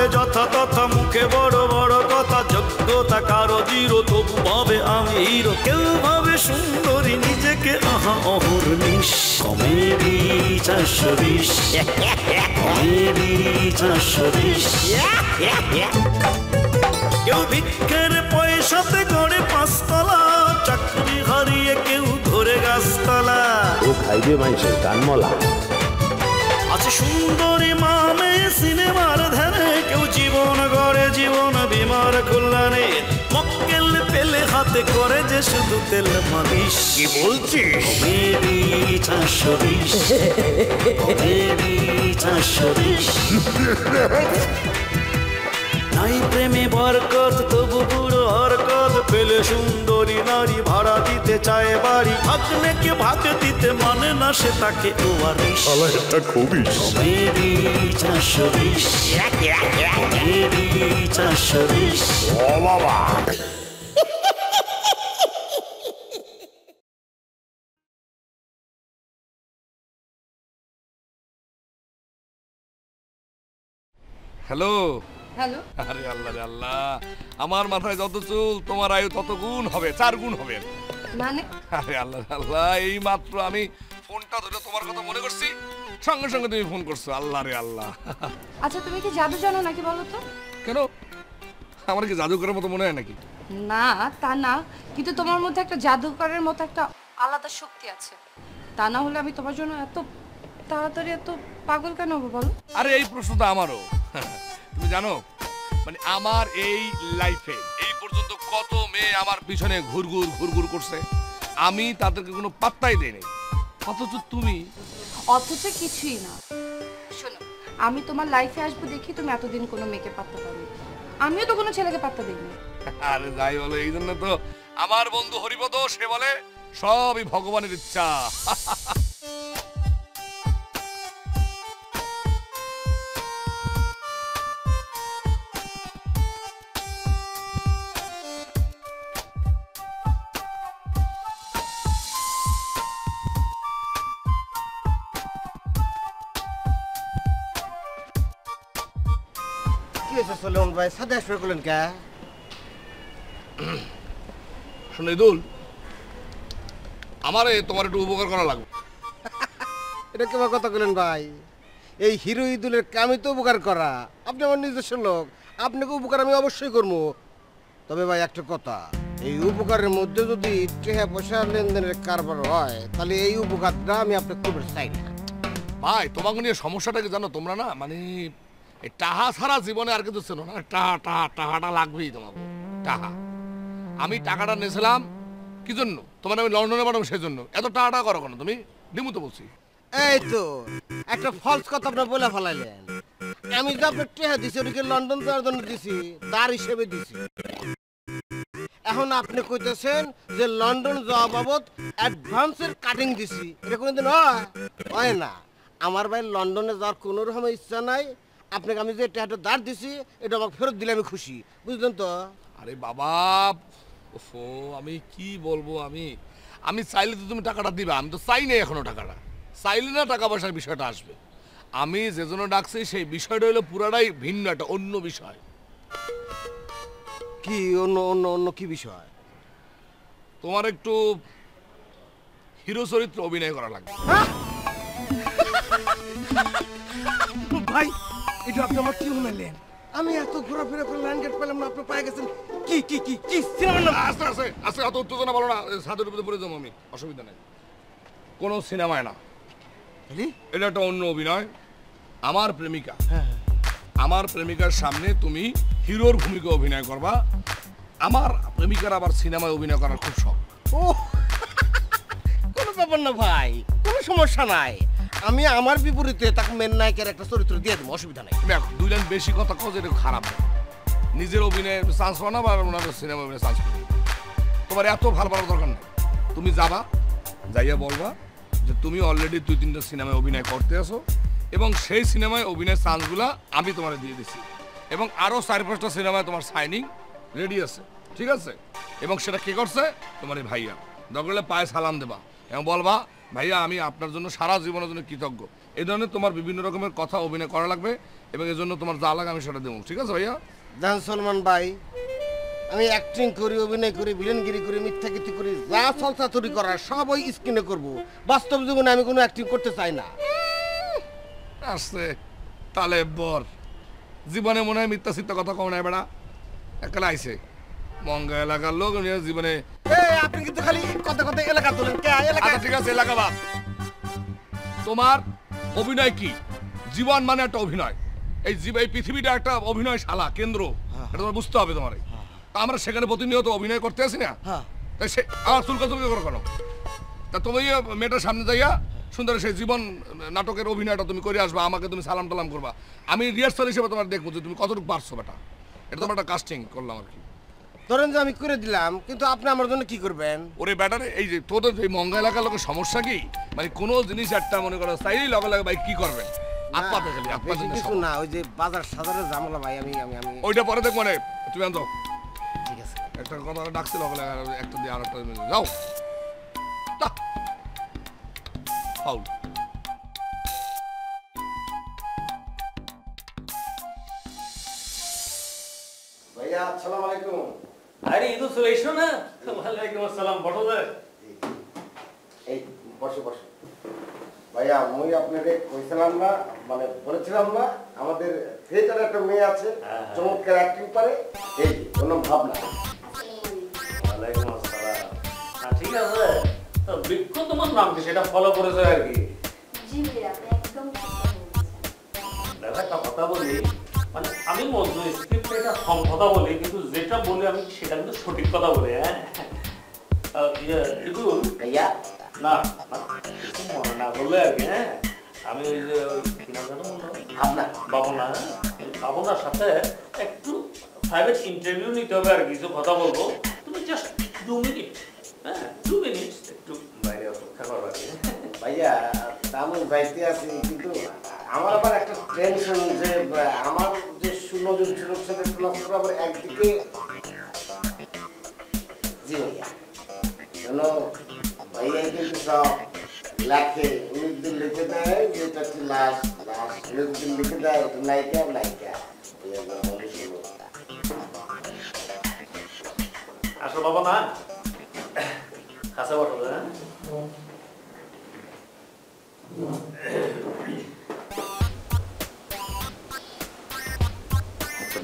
বলে যথা তথা, মুখে বড় বড় কথা, যোগ্যতা কারো জিরো, তবু ভাবে আমি হিরো। কেউ ভাবে সুন্দরী নিজেকে, আহা অহর্নিশ। Comedy 420, comedy 420। কেউ ভিক্ষের পয়সাতে গড়ে 5 তলা, চাকরি হারিয়ে কেউ ধরে গাছতলা। ও খাইবে মানুষের গানমলা। আছে সুন্দরী মামে সিনেমার ধারে, কেউ জীবন গড়ে জীবন বিমার কল্যাণে। মক্কেল পেলে হাতে করে যে শুধু তেল মালিশ। কি বলছিস? Comedy 420, comedy 420। নাই প্রেমে বরকত তবু বুড়ো হরকত, পেলে সুন্দরী নারী ভাড়া দিতে চায় বাড়ি। ভাগ্নেকে ভাগ দিতে মানে না সে তাকে ওয়ারিশ। Comedy 420, comedy 420। ও বাবা। হ্যালো। হ্যালো। আরে আল্লাহ রে আল্লাহ, আমার মাথায় যত চুল তোমার আয়ু তত গুণ হবে, 4 গুণ হবে। মানে? আরে আল্লাহ রে আল্লাহ, এই মাত্র আমি ফোনটা ধরে তোমার কথা মনে করছি, সঙ্গে সঙ্গে তুমি ফোন করছো। আল্লাহ রে আল্লাহ। আচ্ছা তুমি কি জাদু জানো নাকি বলো তো? কেন, আমার কি জাদুকরের মতো মনে হয় নাকি? না তা না, কিন্তু তোমার মধ্যে একটা জাদুকরের মতো একটা আলাদা শক্তি আছে। তা না হলে আমি তোমার জন্য এত তাড়াতাড়ি এত পাগল কেন হবো বলো? আরে এই প্রশ্নটা আমারও। তুমি জানো, মানে আমার এই লাইফে এই পর্যন্ত কত মেয়ে আমার পিছনে ঘুরঘুর করছে, আমি তাদেরকে কোনো পাত্তাই দেই নাই, অথচ তুমি। অথচ কিছুই না। শোনো, আমি তোমার লাইফে আসবো দেখি তুমি এতদিন কোনো মেয়েকে পাত্তা দাওনি, আমিও তো কোনো ছেলেকে পাত্তা দিইনি। আরে যাই বলো, এই জন্য তো আমার বন্ধু হরিপদ সে বলে সবই ভগবানের ইচ্ছা। ভাই সাথে আসবে করলেন কে? শোনো ইদুল, আমারে তোমার একটু উপকার করা লাগবে। এটা কেমন কথা বললেন ভাই? এই হিরো ইদুলের কামই তো উপকার করা, আপনি আমার নিজস্ব লোক, আপনাকে উপকার আমি অবশ্যই করবো। তবে ভাই একটা কথা, এই উপকারের মধ্যে যদি টাকা পয়সা লেনদেনের কারবার হয়, তাহলে এই উপকারটা আমি আপনাকে করতে চাই না। ভাই তোমাকে নিয়ে সমস্যাটা কি জানো, তোমরা না মানে এই টাহা ছাড়া জীবনে আর কিছু ছিল না। টাহাটা লাগবেই তোমাকে, টাহা। আমি টাকাটা নিয়েছিলাম কি জন্য? তোমার আমি লন্ডনে পাঠাবো সেই জন্য। এত টাহাটা করো কেন তুমি? দিমু তো বলছি। এই তো একটা ফলস কথা আপনার বলে ফেলাইলেন। আমি যে আপনার টাকা দিছি ওদিকে লন্ডন যাওয়ার জন্য দিছি, তার হিসেবে দিছি। এখন আপনি কইতেছেন যে লন্ডন যাওয়া বাবদ অ্যাডভান্সের কাটিং দিছি, এটা কোনোদিন হয় না। আমার ভাই লন্ডনে যাওয়ার কোনো রকম ইচ্ছা নাই। আপনাকে আমি যে টাকাটা দাঁড় দিছি এটা আমাকে ফেরত দিলে আমি খুশি, বুঝলেন তো? আরে বাবা, ওফো, আমি কি বলবো, আমি চাইলে তো তুমি টাকাটা দিবা, আমি তো চাই নাই এখনো টাকাটা। চাইলে না টাকা পয়সার বিষয়টা আসবে। আমি যে জন্য ডাকছি সেই বিষয়টা হলো পুরাটাই ভিন্ন, একটা অন্য বিষয়। কি অন্য অন্য অন্য কি বিষয়? তোমার একটু হিরো চরিত্র অভিনয় করা লাগবে। ভাই এটা আপনি আমার কি শুনাইলেন? আমি এত ঘোরাফেরা করে ল্যান্ড গেট পেলাম না, আপনি পায়ে গেছেন। কি কি কি কি সিনেমার নাম? আস্তে আস্তে আস্তে, অত উত্তেজনা বলো না, ছাদের উপরে পড়ে যাবো আমি, অসুবিধা নেই। কোনো সিনেমায় না, এটা একটা অন্য অভিনয়। আমার প্রেমিকা, আমার প্রেমিকার সামনে তুমি হিরোর ভূমিকা অভিনয় করবা। আমার প্রেমিকার আবার সিনেমায় অভিনয় করার খুব শখ। ও কোনো ব্যাপার না ভাই, কোনো সমস্যা নাই। আমি আমার বিপরীতে তাকে মেন নায়কের একটা চরিত্র দিয়ে দেবো, অসুবিধা নেই। দেখো, দুই লাইন বেশি কথা কও, যেটা খারাপ না। নিজের অভিনয়ে চান্স পাও না বা ওনার সিনেমা অভিনয়ে চান্স পাও, তোমার এত ভালো দরকার নেই। তুমি যাবা, যাইয়া বলবা যে তুমি অলরেডি 2-3টা সিনেমায় অভিনয় করতে আসো এবং সেই সিনেমায় অভিনয়ের চান্সগুলা আমি তোমার দিয়ে দিছি, এবং আরও 4-5টা সিনেমায় তোমার সাইনিং রেডি আছে, ঠিক আছে? এবং সেটা কে করছে? তোমার এই ভাইয়া। দরকার হলে পায়ে সালাম দেবা এবং বলবা, ভাইয়া আমি আপনার জন্য সারা জীবনের জন্য কৃতজ্ঞ। এই ধরনের তোমার বিভিন্ন রকমের কথা অভিনয় করা লাগবে এবং এর জন্য তোমার যা লাগে আমি সেটা দেবো, ঠিক আছে ভাইয়া? দেখেন সলমান ভাই, আমি অ্যাক্টিং করি, অভিনয় করি, ভিলেনগিরি করি, মিথ্যাগীতি করি, যা চলচাতুরি করার সব ওই স্ক্রিনে করবো। বাস্তব জীবনে আমি কোনো অ্যাক্টিং করতে চাই না। আসছে তাহলে বর জীবনে মনে হয় মিথ্যা চিত্তা কথা কম নাই বেড়া, একলা আইছে মঙ্গা এলাকার লোক জীবনে। আপনি কিন্তু খালি কথা কথা এলাকা তোলেন। আচ্ছা ঠিক আছে, এলাকা বাদ। তোমার অভিনয় কি? জীবন মানে একটা অভিনয়। এই পৃথিবীটা একটা অভিনয়শালা কেন্দ্র, এটা তোমার বুঝতে হবে। তোমার আমরা সেখানে প্রতিনিয়ত অভিনয় করতে আসি না, তাই সে আমার চুলকা করো কেন? তা তুমি মেয়েটার সামনে যাইয়া সুন্দর সেই জীবন নাটকের অভিনয়টা তুমি করে আসবা, আমাকে তুমি সালাম টালাম করবা, আমি রিহার্সাল হিসেবে তোমার দেখবো যে তুমি কতটুকু পারছো বেটা। এটা তোমার একটা কাস্টিং করলাম আর কি। ধরেন যে আমি করে দিলাম, কিন্তু আপনি আমার জন্য কি করবেন? ওরে ব্যাটারে, এই যে তোদের এই মঙ্গা এলাকার লোকের সমস্যা কি, মানে কোনো জিনিস একটা মনে করো চাইলেই লগে লগে ভাই কি করবেন, আত্মাতে খালি আত্মাতে কিছু না, ওই যে বাজার সাজারের ঝামেলা ভাই। আমি আমি আমি ওইটা পরে দেখবো মানে তুমি আনতো। ঠিক আছে, একটা কথা ডাকছিল লগে লগে একটা দিয়ে আর একটা যাও ফাউল। ভাইয়া আসসালামু আলাইকুম। আরে ইদু চলে এসো না। ওয়ালাইকুম আসসালাম, বড় ভাই। এই বসে বসে। ভাইয়া মুই আপনাকে কইছিলাম না, মানে বলেছিলাম না আমাদের থিয়েটারে একটা মেয়ে আছে, চমৎকার অ্যাক্টিং পারে, এই কোনো ভাবনা। ওয়ালাইকুম আসসালাম। ঠিক আছে, তো বৃক্ষ তোমার নাম কি সেটা ফলো করেছো আর কি? জি ভাইয়া, আপনি একদম ঠিক কথা বলেছেন। দাদা একটা কথা বলি, মানে আমি মধ্য স্ক্রিপ্টে এটা কম কথা বলি, কিন্তু যেটা বলি আমি সেটা কিন্তু সঠিক কথা বলি। হ্যাঁ ইদু ভাইয়া না কিছু মনে না বললে আর কি। হ্যাঁ আমি ওই যে ভাবনা বাবনা বাবনার সাথে একটু প্রাইভেট ইন্টারভিউ নিতে হবে আর কিছু কথা বলবো। তুমি জাস্ট 2 মিনিট, হ্যাঁ 2 মিনিট একটু বাইরে অপেক্ষা করো আর কি। ভাইয়া আমি যাইতে আছি, কিন্তু আমার আবার একটা টেনশন যে আমার যে সুনজর সুরক্ষাদের নষ্ট আবার একদিকে। জি ভাইয়া, কেন ভাইয়া কিন্তু সব লেখে, উনিদিন লিখে দেয় যেটা হচ্ছে লাশ, উনিদিন লিখে দেয় ওটা নায়িকা নায়িকা। আসো বাবা না কাছে বসো। হ্যাঁ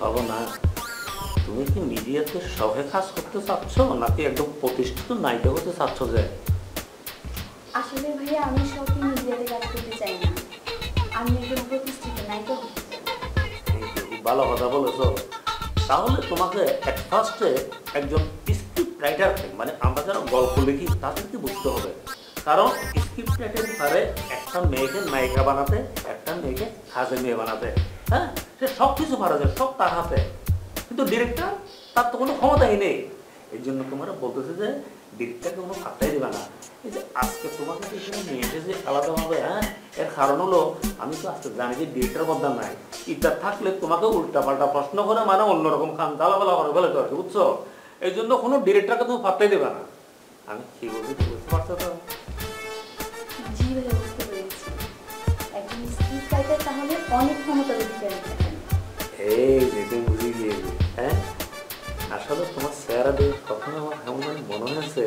বাবা না, তুমি কি মিডিয়াতে সবে কাজ করতে চাচ্ছ নাকি একদম প্রতিষ্ঠিত নায়িকা হতে চাচ্ছ? যে আসলে ভাইয়া আমি সবই মিডিয়াতে কাজ করতে চাই না, আমি একজন প্রতিষ্ঠিত নায়িকা হতে চাই। ভালো কথা বলেছো। তাহলে তোমাকে ফার্স্টে একজন স্ক্রিপ্ট রাইটার, মানে আমরা যারা গল্প লিখি তাদেরকে বুঝতে হবে। কারণ স্ক্রিপ্ট রাইটার পারে একটা মেয়েকে নায়িকা বানাতে, একটা মেয়েকে কাজে মেয়ে বানাতে। হ্যাঁ সে সব কিছু পারা যায়, সব তার হাতে। কিন্তু ডিরেক্টর তার তো কোনো ক্ষমতাই নেই। এই জন্য তোমার বলতেছে যে ডিরেক্টরকে কোনো পাত্তাই দেবে না। এই যে আজকে তোমাকে এখানে নিয়ে এসেছে আলাদাভাবে, হ্যাঁ এর কারণ হলো আমি তো আজকে জানি যে ডিরেক্টর বদনাম নাই। এটা থাকলে তোমাকে উল্টাপাল্টা প্রশ্ন করে মানে অন্যরকম খান তালাবেলা করে ফেলে তো, বুঝছো? এই জন্য কোনো ডিরেক্টরকে তুমি পাত্তাই দেবে না। আমি কি বলছি বুঝতে পারছো তো? জি ভাইয়া, বুঝতে পেরেছি। একজন স্ক্রিপ্ট রাইটার তাহলে অনেক ক্ষমতা দিতে পারেন। এই যে তুমি বুঝে গিয়েছি। হ্যাঁ আসলে তোমার চেহারা দিয়ে প্রথমে আমার এমন মনে হয়েছে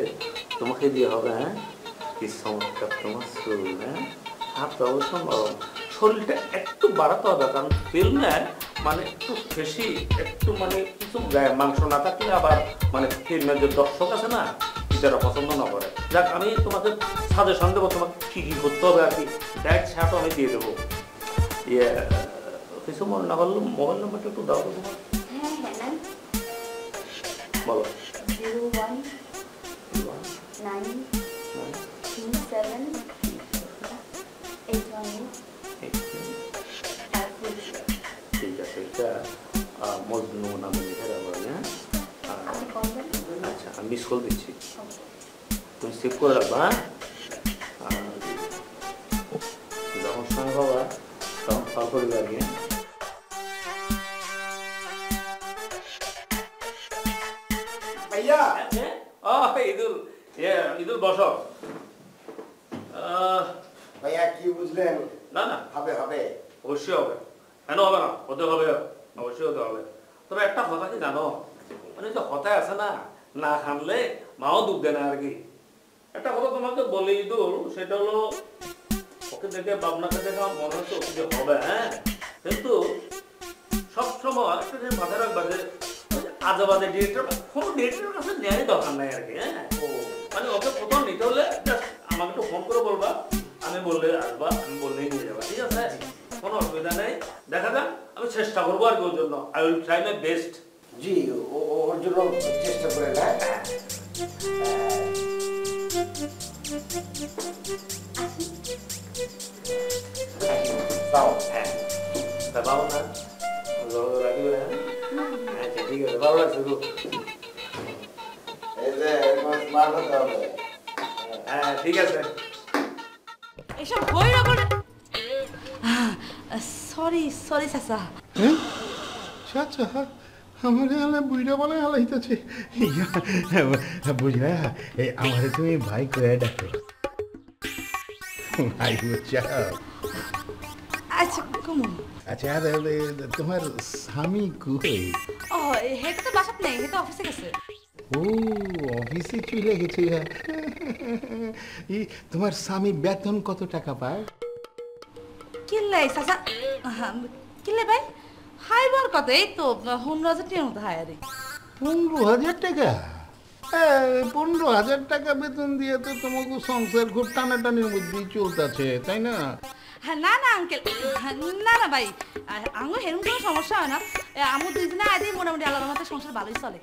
তোমাকে দিয়ে হবে। হ্যাঁ কি চমৎকার তোমার চুল, হ্যাঁ হাত অবশ্য নরম, শরীরটা একটু বাড়াতে হবে। কারণ ফিল্মে মানে একটু বেশি একটু মানে কিছু মাংস না থাকলে আবার মানে ফিল্মের যে দর্শক আছে না যারা পছন্দ না করে। যাক আমি তোমাকে সাজেশন দেবো তোমাকে কী কী করতে হবে আর কি, ডাইরেক্ট ছাড়াও আমি দিয়ে দেবো। ইয়ে কিছু মনে না করলে মোবাইল নাম্বারটা একটু দাও তো তোমার। হ্যাঁ হ্যাঁ ম্যাম, বলো। 0192781. ঠিক আছে, এটা মজনু নামে লিখে রাখবো। হ্যাঁ আচ্ছা আমি মিস কল দিচ্ছি, তুমি সেভ করে রাখবা। হ্যাঁ যখন সময় পাবা তখন কল করবে আর কি। ভাইয়া ইদুল ইদুল বসো। ভাইয়া কি বুঝলেন? না না হবে হবে, অবশ্যই হবে। কেন হবে না? হতে হবে, অবশ্যই হতে হবে। তবে একটা কথা কি জানো, মানে যে হতায় আছে না, না খানলে মাও দুধ দেয় না আর কি। একটা কথা তোমাকে বলি দূর, সেটা হলো ওকে দেখে বাবনাকে দেখে আমার মনে হচ্ছে ওকে যে হবে, হ্যাঁ, কিন্তু সবসময় একটা জিনিস মাথায় রাখবা যে আজেবাজে ডিরেক্টর কোনো ডিরেক্টরের কাছে নেওয়ারই দরকার নাই আর কি। হ্যাঁ, মানে ওকে প্রথম নিতে হলে আমাকে একটু ফোন করে বলবা, আমি বললে আসবা, আমি বললেই নিয়ে যাবা, ঠিক আছে? কোনো অসুবিধা নেই, দেখা যাক, আমি চেষ্টা করবো আর কি ওর জন্য। I will try my best. জি, ওর জন্য চেষ্টা করে না। হ্যাঁ, তা বাবু না রাখি, হ্যাঁ, আচ্ছা ঠিক আছে, ভালো লাগছে খুব। হ্যাঁ ঠিক আছে। এসব হইরা বলে সরি সরি চাচা। আচ্ছা আমার হালে বুইরা বলে হালাইতেছে বুঝলা, আমার তুমি ভাই করে ডাকো ভাই বুঝছা। আচ্ছা কমন। আচ্ছা তোমার স্বামী কই? ও হেটা তো বাসাত নেই, হেটা অফিসে গেছে। ও অফিসে চলে গেছে। তোমার স্বামী বেতন কত টাকা পায়? কিনলে চাচা, কিনলে ভাই হাইবার কত? এই তো 15,000 টাকার মতো হায়ারি। 15,000 টাকা? 15,000 টাকা বেতন দিয়ে তো তোমাকে সংসার খুব টানাটানির মধ্যেই চলতেছে, তাই না? হ্যাঁ না না আঙ্কেল, না না ভাই, আঙু হেরম কোনো সমস্যা হয় না। আমু দুইজনে আগে মোটামুটি আলাদা মতো সংসার ভালোই চলে।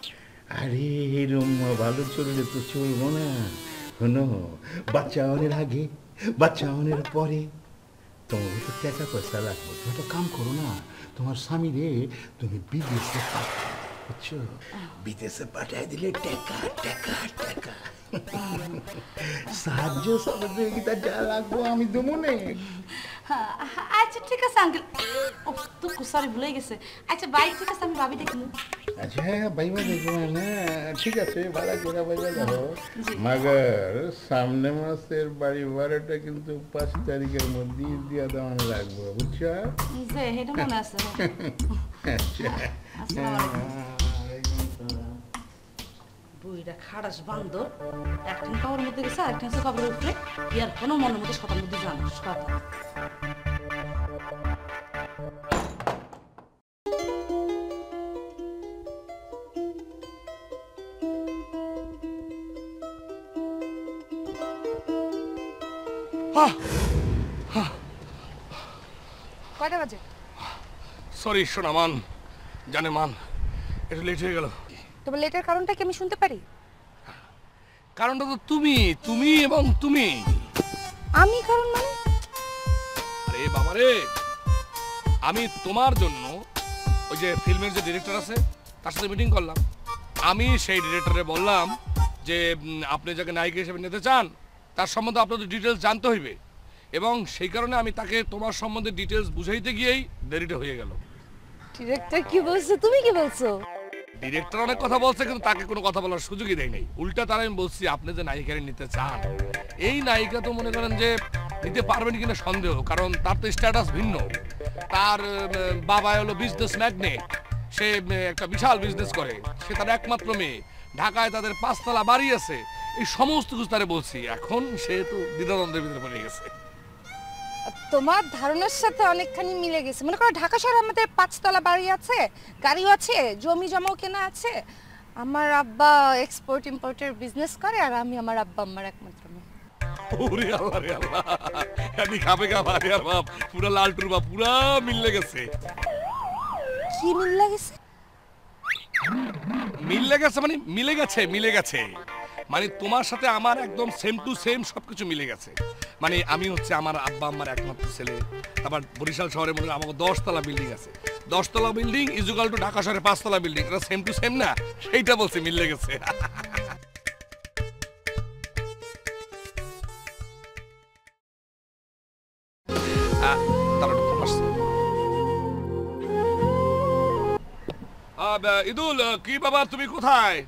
আরে এরম ভালো চললে তো চলবো না। শোনো, বাচ্চা আনের আগে, বাচ্চা আনের পরে তোমার তো টাকা পয়সা লাগবে। তুমি একটা কাম করো না, তোমার স্বামী রে তুমি বিদেশে পাঠাও, বুঝছো? বিদেশে পাঠাই দিলে টাকা টাকা টাকা সাহায্য সহযোগিতা যা লাগবো আমি দেবো না। আচ্ছা ঠিক আছে আঙ্কেল। ও তো সরি ভুলে গেছে। আচ্ছা ভাই ঠিক আছে, আমি ভাবি দেখি। আচ্ছা বাইবা দেখবো না, ঠিক আছে ভাড়া করে বাইবা যাবো, মাগার সামনে মাসের বাড়ি ভাড়াটা কিন্তু 5 তারিখের মধ্যে দিয়া দেওয়ান লাগবে, বুঝছো? যে এটা মনে আছে। বুইটা খাড়াস বান্দর, একদিন কাপড়ের মধ্যে গেছে, আরেকদিন আছে কাপড়ের উপরে, ইয়ার কোনো মনের মধ্যে সবার মধ্যে জানিস কথা। কয়টা বাজে? সরি শোনা মান, জানে মান, একটু লেট হয়ে গেল। তোমার লেটের কারণটা কি আমি শুনতে পারি? কারণটা তো তুমি, তুমি এবং তুমি। আমি কারণ মানে? আরে বাবা রে, আমি তোমার জন্য ওই যে ফিল্মের যে ডিরেক্টর আছে তার সাথে মিটিং করলাম। আমি সেই ডিরেক্টরে বললাম যে আপনি যাকে নায়িকা হিসেবে নিতে চান তার সম্বন্ধে আপনাদের ডিটেলস জানতে হইবে, এবং সেই কারণে আমি তাকে তোমার সম্বন্ধে ডিটেলস বুঝাইতে গিয়েই দেরিটা হয়ে গেল। ডিরেক্টর কি বলছো, তুমি কি বলছো? ডিরেক্টর অনেক কথা বলছে, কিন্তু তাকে কোনো কথা বলার সুযোগই দেয় নাই। উল্টা তারা আমি বলছি আপনি যে নায়িকারে নিতে চান, এই নায়িকা তো মনে করেন যে নিতে পারবেন কিনা সন্দেহ, কারণ তার তো স্ট্যাটাস ভিন্ন। তার বাবা হলো বিজনেস ম্যাগনেট, সে একটা বিশাল বিজনেস করে, সে তার একমাত্র মেয়ে, ঢাকায় তাদের 5 তলা বাড়ি আছে, এই সমস্ত কিছু তারে বলছি। এখন সে তো দ্বিধাদ্বন্দ্বের ভিতরে পড়ে গেছে। তোমার ধারণার সাথে অনেকখানি মিলে গেছে। মনে করো ঢাকা শহরে আমাদের 5 তলা বাড়ি আছে, গাড়িও আছে, জমি জমাও কেনা আছে। আমার আব্বা এক্সপোর্ট ইম্পোর্টের বিজনেস করে, আর আমি আমার আব্বা আমার একমাত্র মেয়ে। ওরে আল্লাহ রে আল্লাহ, আমি খাবে খাবা রে বাপ, পুরা লালটুর বাপ, পুরা মিলে গেছে। কি মিলে গেছে? মিলে গেছে মানে মিলে গেছে মানে তোমার সাথে আমার একদম সেম টু সেম সবকিছু মিলে গেছে। মানে আমি হচ্ছে আমার আব্বা আমার একমাত্র ছেলে। তারপর বরিশাল শহরে মনে আমার 10 তলা বিল্ডিং আছে, 10 তলা বিল্ডিং ইজুকাল টু ঢাকা শহরে 5 তলা বিল্ডিং, এটা সেম টু সেম না? সেইটা বলছে মিলে গেছে। ইদুল, কি বাবা তুমি কোথায়?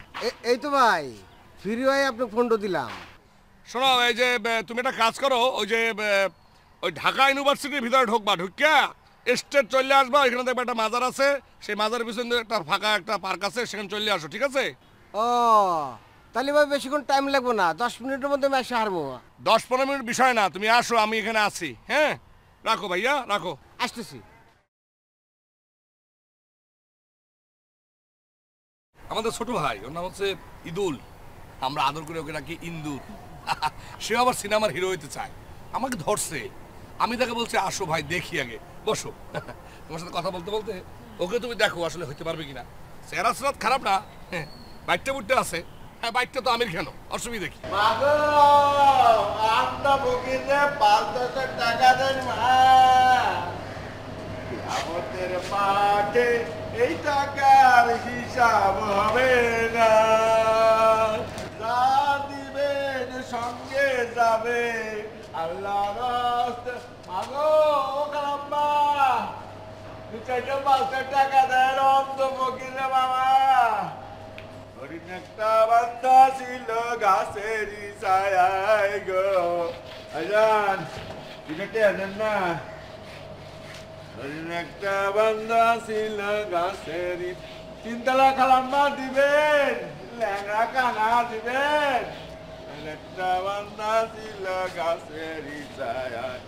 এই তো ভাই ফ্রি হয়ে আপনাকে ফোনটা দিলাম। শোনো, এই যে তুমি একটা কাজ করো, ওই যে ওই ঢাকা ইউনিভার্সিটির ভিতরে ঢুকবা, ঢুকিয়া স্টেট চলে আসবা, এখানে দেখবে একটা মাজার আছে, সেই মাজারের পিছনে একটা ফাঁকা একটা পার্ক আছে, সেখানে চলে আসো, ঠিক আছে? ও তাহলে ভাই বেশিক্ষণ টাইম লাগবে না, 10 মিনিটের মধ্যে আমি এসে হারবো। 10-15 মিনিট বিষয় না, তুমি আসো, আমি এখানে আছি। হ্যাঁ রাখো ভাইয়া, রাখো। আসতেছি। আমাদের ছোট ভাই, ওর নাম হচ্ছে ইদুল, আমরা আদর করে ওকে ডাকি ইন্দুর। সে আবার সিনেমার হিরো হইতে চায়, আমাকে ধরছে, আমি তাকে বলছি আসো ভাই দেখি আগে, বসো। তোমার সাথে কথা বলতে বলতে ওকে তুমি দেখো আসলে হইতে পারবে কিনা। চেহারা সুরাত খারাপ না, বাইকটা বুটটা আছে। হ্যাঁ বাইকটা তো আমির কেন, অসুবিধা কি? টাকা দেন আমাদের পাঠে এই টাকার হিসাব হবে না, যা দিবেন সঙ্গে যাবে আল্লাহ রাস্তে। মাগো কালাম্মা 2-4 টাকা দেন অন্ত ফকিরে বাবা। হরিণ একটা বান্ধা ছিল গাছেরই ছায়ায় গো, আজান টিকেটে আনেন না। হরিণ একটা বান্ধা ছিল গাছেরই, 3 তলা খালাম্মা দিবেন, ল্যাংড়া কানা দিবেন। একটা বান্ধা ছিল গাছেরই ছায়ায়,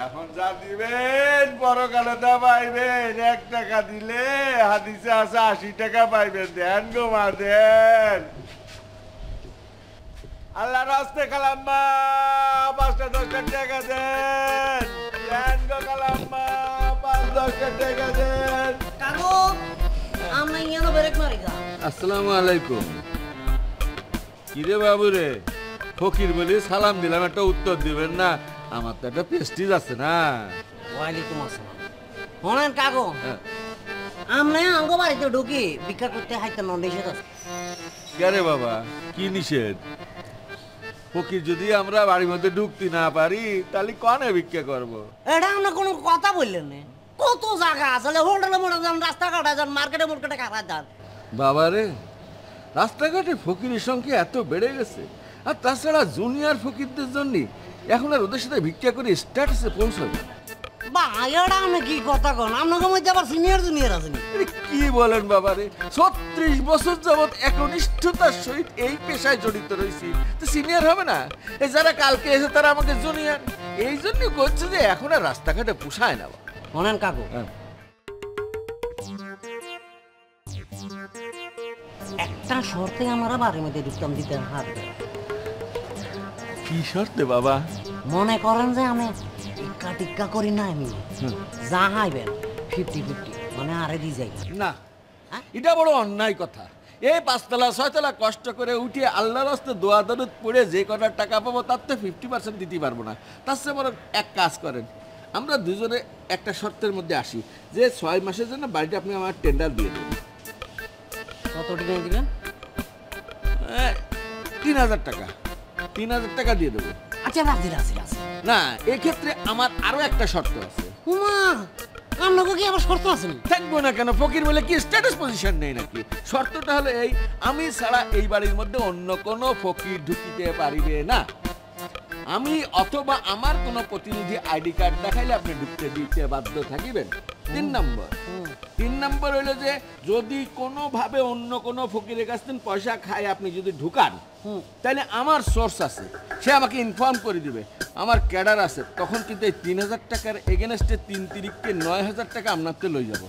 এখন যা দিবেন পরকালে তা পাইবেন। 1 টাকা দিলে হাদিসে আছে 80 টাকা পাইবেন। দেন গো মা দেন, আল্লাহ রাস্তে কালাম্মা 5-10 টাকা দেন। দেন গো কালাম্মা 5-10 টাকা দেন। কাকু আমরা ইয়ানো ব্রেক মারি গা। আসসালামু আলাইকুম। কিরে বাবু রে, ফকির বলি সালাম দিলাম, একটা উত্তর দিবেন না? আমার তো একটা প্রেস্টিজ আছে না। ওয়ালাইকুম আসসালাম। শোনেন কাকু, আমরা আঙ্গ বাড়িতে ঢুকি ভিক্ষা করতে হাইতে নিষেধ আছে। কে বাবা, কি নিষেধ? ফকির যদি আমরা বাড়ির মধ্যে ঢুকতে না পারি তাহলে কনে ভিক্ষা করবো? এটা আমরা কোনো কথা বললেন না, কত জায়গা আসলে হোটেলে মোটে যান, রাস্তাঘাটে যান, মার্কেটে মার্কেটে খাবার যান। বাবা রে, রাস্তাঘাটে ফকিরের সংখ্যা এত বেড়ে গেছে, আর তাছাড়া জুনিয়র ফকিরদের জন্য এখন আর ওদের সাথে ভিক্ষা করে স্ট্যাটাসে পৌঁছাবে। বা এটা আপনি কি কথা কন, আপনাকে মধ্যে আবার সিনিয়র জুনিয়র আছেন। কি বলেন বাবা রে, 36 বছর যাবৎ একনিষ্ঠতার সহিত এই পেশায় জড়িত রয়েছি, তো সিনিয়র হবে না? এই যারা কালকে এসে তারা আমাকে জুনিয়র, এই জন্য করছে যে এখন আর রাস্তাঘাটে পোষায় না। শোনেন কাকু, একটা শর্তে আমরা বাড়ির মধ্যে ঢুকতাম দিতে হাত। কি শর্তে বাবা? মনে করেন যে আমি টিক্কা টিক্কা করি না, আমি যা হাইবেন 50-50 মানে আরে দিয়ে যাই না। এটা বড় অন্যায় কথা। এই 5 তলা 6 তলা কষ্ট করে উঠিয়ে আল্লাহর রাস্তে দোয়া দরুদ পড়ে যে কটার টাকা পাবো তার তো 50% দিতে পারবো না। তার চেয়ে বড় এক কাজ করেন, আমরা দুজনে একটা শর্তের মধ্যে আসি যে 6 মাসের জন্য বাড়িটা আপনি আমার টেন্ডার দিয়ে দেবেন। কত টাকা দিবেন? 3000 টাকা। 3000 টাকা দিয়ে দেবো। আচ্ছা রাজি রাজি রাজি। না, এক্ষেত্রে আমার আরো একটা শর্ত আছে। উমা, আপনাকে কি আবার শর্ত আছে? থাকবো না কেন, ফকির বলে কি স্ট্যাটাস পজিশন নেই নাকি? শর্তটা হলো এই, আমি ছাড়া এই বাড়ির মধ্যে অন্য কোনো ফকির ঢুকিতে পারিবে না। আমি অথবা আমার কোনো প্রতিনিধি আইডি কার্ড দেখাইলে আপনি ঢুকতে দিতে বাধ্য থাকিবেন। 3 নম্বর হইলো যে যদি কোনোভাবে অন্য কোনো ফকিরের কাছ থেকে পয়সা খায় আপনি যদি ঢুকান, তাহলে আমার সোর্স আছে, সে আমাকে ইনফর্ম করে দিবে, আমার ক্যাডার আছে, তখন কিন্তু এই 3000 টাকার এগেনস্টে 3 তিরিখকে 9000 টাকা আপনার তো লই যাব।